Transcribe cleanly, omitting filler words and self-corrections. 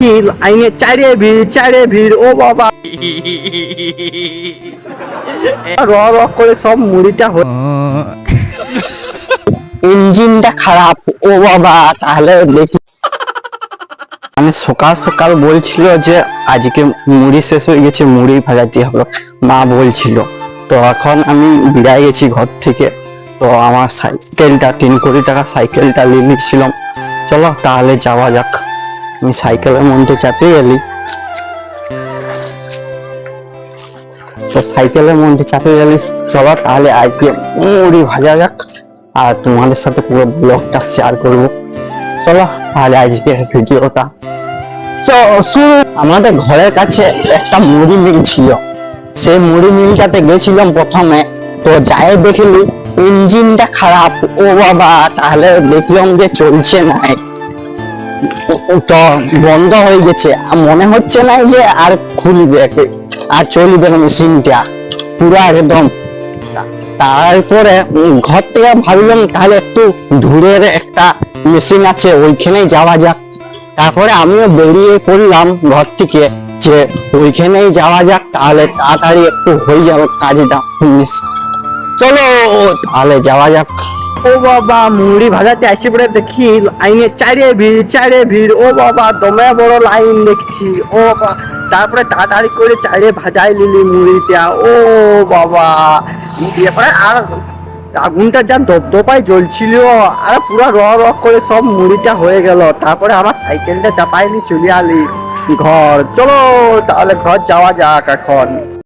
লাইনে চারে ভিড় ও বাবা র র করে সব মুড়িটা ইঞ্জিনটা খারাপ ও বাবা। তাহলে দেখি মানে সকাল সকাল বলছিল যে আজকে মুড়ি শেষ হয়ে গেছে, মুড়ি ভাজাতে হবে মা বলছিল। তো এখন আমি বেরিয়ে গেছি ঘর থেকে। তো আমার সাইকেলটা 3 কোটি টাকা সাইকেলটা নিয়ে নিচ্ছিলাম। চলো তাহলে যাওয়া যাক। আমি সাইকেলের মধ্যে চাপে এলি। তো সাইকেলের মধ্যে চাপে গেলি, চলো তাহলে আজকে মুড়ি ভাজা যাক আর তোমাদের সাথে পুরো ব্লগটা শেয়ার করবো। চলো তাহলে আজকে ভিডিওটা আমাদের ঘরের কাছে একটা মুড়ি মিল ছিল। সেই মুড়ি মিলটাতে গেছিলাম প্রথমে। তো যাই দেখিলি ইঞ্জিনটা খারাপ ও বাবা। তাহলে দেখলাম যে চলছে না, তো বন্ধ হয়ে গেছে। মনে হচ্ছে না যে আর খুলবে আর চলবে না মেশিনটা পুরো একদম। তারপরে ঘর থেকে ভাবলাম তাহলে একটু দূরের একটা মেশিন আছে ওইখানেই যাওয়া যাক। তারপরে আমিও বেরিয়ে পড়লাম ঘর থেকে যে ওইখানেই যাওয়া যাক, তাহলে তাড়াতাড়ি একটু হয়ে যাবে কাজটা। চলো তাহলে যাওয়া যাক। ও বাবা মুড়ি ভাজাতে আসি পরে দেখি লাইনে চারে ভিড় ও বাবা, দমে বড় লাইন দেখছি ও বাবা। তারপরে তাড়াতাড়ি করে চারে ভাজাই নিলি মুড়িটা ও বাবা। এরপরে আর আগুনটা যা দপদপায় জ্বলছিল আর পুরো র র করে সব মুড়িটা হয়ে গেল। তারপরে আমার সাইকেলটা চাপাইনি চলে আলি ঘর। চলো তাহলে ঘর যাওয়া যাক এখন।